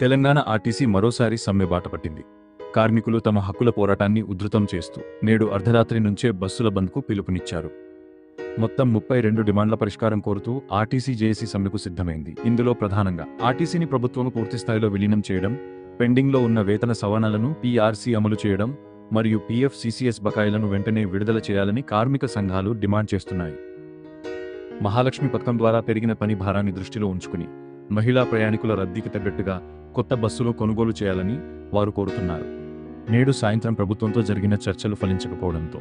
Telangana RTC మరోసారి సమ్మె బాట పట్టింది. కార్మికులు తమ హక్కుల పోరాటాన్ని ఉధృతం చేస్తూ నేడు అర్ధరాత్రి నుంచే బస్సుల బంద్కు పిలుపునిచ్చారు. మొత్తం 32 డిమాండ్ల పరిష్కారం కోరుతూ ఆర్టీసీ జేఏసీ సమ్మెకు సిద్ధమైంది. ఇందులో ప్రధానంగా ఆర్టీసీని ప్రభుత్వం పూర్తిస్థాయిలో విలీనం చేయడం, పెండింగ్లో ఉన్న వేతన సవరణలను పీఆర్సీ అమలు చేయడం మరియు పీఎఫ్ సీసీఎస్ బకాయిలను వెంటనే విడుదల చేయాలని కార్మిక సంఘాలు డిమాండ్ చేస్తున్నాయి. మహాలక్ష్మి పథకం ద్వారా పెరిగిన పని భారాన్ని దృష్టిలో ఉంచుకుని మహిళా ప్రయాణికుల రద్దీకి తగ్గట్టుగా కొత్త బస్సులు కొనుగోలు చేయాలని వారు కోరుతున్నారు. నేడు సాయంత్రం ప్రభుత్వంతో జరిగిన చర్చలు ఫలించకపోవడంతో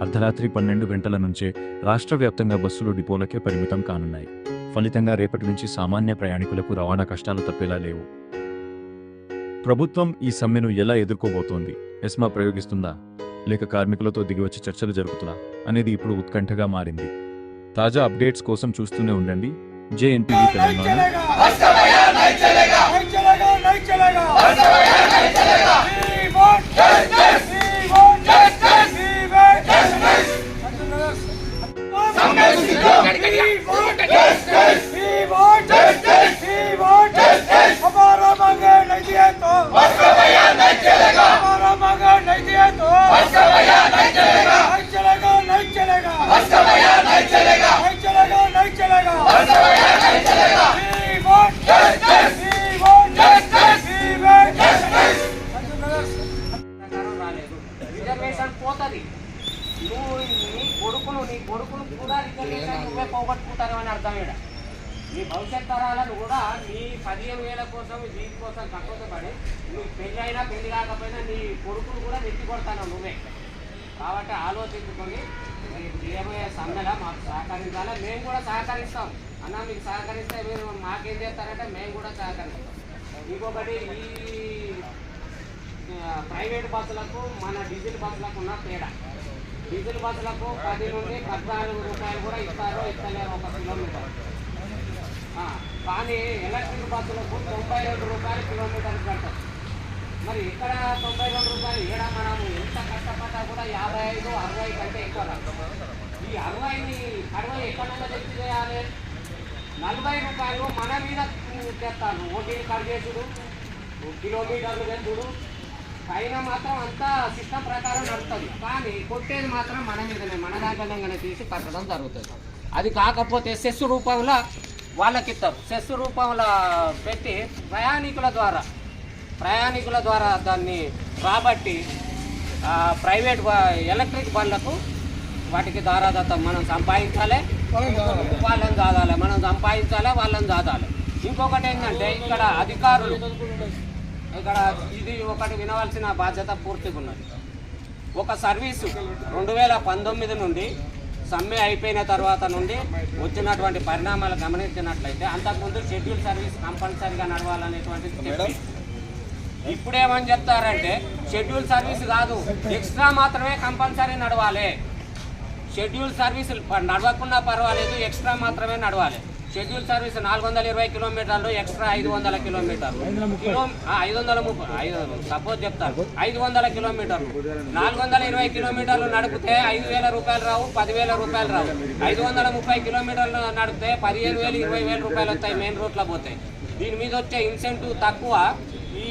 అర్ధరాత్రి 12 గంటల నుంచే రాష్ట్ర వ్యాప్తంగా బస్సులు డిపోలకే పరిమితం కానున్నాయి. ఫలితంగా రేపటి నుంచి సామాన్య ప్రయాణికులకు రవాణా కష్టాలు తప్పేలా లేవు. ప్రభుత్వం ఈ సమ్మెను ఎలా ఎదుర్కోబోతోంది? ఎస్మా ప్రయోగిస్తుందా లేక కార్మికులతో దిగివచ్చి చర్చలు జరుపుతుందా అనేది ఇప్పుడు ఉత్కంఠగా మారింది. తాజా అప్డేట్స్ కోసం చూస్తూనే ఉండండి జేఎన్టీవీ తెలంగాణ. పోతుంది నీ కొడుకును కూడా రిజర్వేషన్ నువ్వే పోగొట్టుకుంటారు అని అర్థం. ఇక్కడ నీ భవిష్యత్ తరాలను కూడా నీ 15,000 కోసం దీనికోసం కట్టుబడి నువ్వు పెళ్ళి అయినా పెళ్లి కాకపోయినా నీ కొడుకును కూడా నెత్తి కొడతాను నువ్వే. కాబట్టి ఆలోచించుకొని ఏమయ్యే సమ్మెలా మాకు సహకరించాలా, మేము కూడా సహకరిస్తాం అన్న. మీకు సహకరిస్తే మీరు మాకేం చేస్తారంటే మేము కూడా సహకరిస్తాం. ఇంకొకటి ఈ ప్రైవేట్ బస్సులకు మన డీజిల్ బస్సులకు ఉన్న తేడా, డీజిల్ బస్సులకు 10 నుండి 14 రూపాయలు కూడా ఇస్తారో ఇస్తలేరు ఒక కిలోమీటర్. కానీ ఎలక్ట్రిక్ బస్సులకు 92 రూపాయలు కిలోమీటర్ కడతారు. మరి ఇక్కడ 92 రూపాయలు ఇక్కడ మనము ఎంత కష్టపడ్డా కూడా 55, 60 కంటే ఎక్కువ. ఈ 60ని ఎక్కడైనా తెచ్చి చేయాలి. 40 రూపాయలు మన మీద తెస్తాను. ఓటీలు కట్ చేసుడు, కిలోమీటర్లు తెచ్చుడు పైన మాత్రం అంతా సిస్టమ్ ప్రకారం నడుస్తుంది. కానీ కొట్టేది మాత్రం మన మీదనే, మన దాంట్లోనే తీసి కట్టడం జరుగుతుంది. అది కాకపోతే సెస్ రూపంలో వాళ్ళకి ఇస్తారు. సెస్ రూపంలో పెట్టి ప్రయాణికుల ద్వారా దాన్ని రాబట్టి ప్రైవేట్ ఎలక్ట్రిక్ బండ్లకు వాటికి దారాదత్తం మనం సంపాదించాలి, వాళ్ళని దాదాలి, మనం సంపాదించాలి, వాళ్ళని దాదాలి. ఇంకొకటి ఏంటంటే ఇక్కడ అధికారులు ఇక్కడ ఇది ఒకటి వినవలసిన బాధ్యత పూర్తిగా ఉన్నది. ఒక సర్వీసు 2019 నుండి సమ్మె అయిపోయిన తర్వాత నుండి వచ్చినటువంటి పరిణామాలు గమనించినట్లయితే అంతకుముందు షెడ్యూల్ సర్వీస్ కంపల్సరీగా నడవాలనేటువంటిది చెప్పి ఇప్పుడేమని చెప్తారంటే షెడ్యూల్ సర్వీస్ కాదు, ఎక్స్ట్రా మాత్రమే కంపల్సరీ నడవాలి. షెడ్యూల్ సర్వీసులు నడవకుండా పర్వాలేదు, ఎక్స్ట్రా మాత్రమే నడవాలి. షెడ్యూల్ సర్వీస్ 420 కిలోమీటర్లు, ఎక్స్ట్రా 500 కిలోమీటర్లు, 530 సపోజ్ చెప్తారు 500 కిలోమీటర్లు. 420 కిలోమీటర్లు నడిపితే 5,000 రూపాయలు రావు, 10,000 రూపాయలు రావు. 530 కిలోమీటర్లు నడిపితే 15,000, 20,000 రూపాయలు వస్తాయి, మెయిన్ రూట్లో పోతాయి. దీని మీద వచ్చే ఇన్సెంటివ్ తక్కువ. ఈ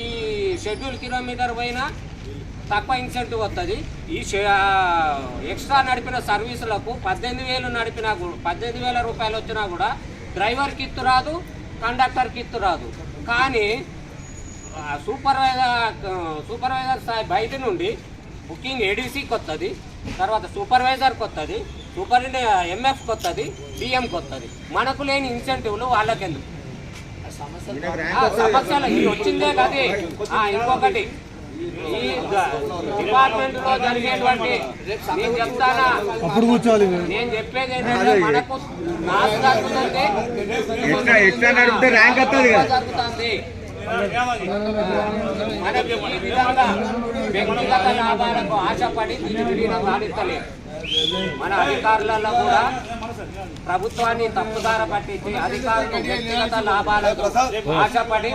షెడ్యూల్ కిలోమీటర్ పోయినా తక్కువ ఇన్సెంటివ్ వస్తుంది. ఈ ఎక్స్ట్రా నడిపిన సర్వీసులకు 18,000 నడిపినా కూడా 18,000 రూపాయలు వచ్చినా కూడా డ్రైవర్కి ఇత్తు రాదు, కండక్టర్కి ఇత్తు రాదు. కానీ సూపర్వైజర్ స్థాయి బయట నుండి బుకింగ్ ఏడీసీకి వస్తుంది, తర్వాత సూపర్వైజర్కి వస్తుంది, ఎంఎఫ్కి వస్తుంది, డిఎంకి వస్తుంది. మనకు లేని ఇన్సెంటివ్లు వాళ్ళకెందుకు? సమస్యలు ఇది వచ్చిందే కదా. ఇంకొకటి ఈ డిపార్ట్మెంట్ లో జరిగేటువంటి నేను చెప్తానా, నేను చెప్పేది ఏంటంటే మనకు నాసు జరుగుతుంది, మనకి ఈ విధంగా వ్యక్తిగత లాభాలకు ఆశపడి సాధిస్తలేదు. మన అధికారులలో కూడా ప్రభుత్వాన్ని తప్పుదార పట్టించి అధికారులు వ్యక్తిగత లాభాలకు ఆశపడి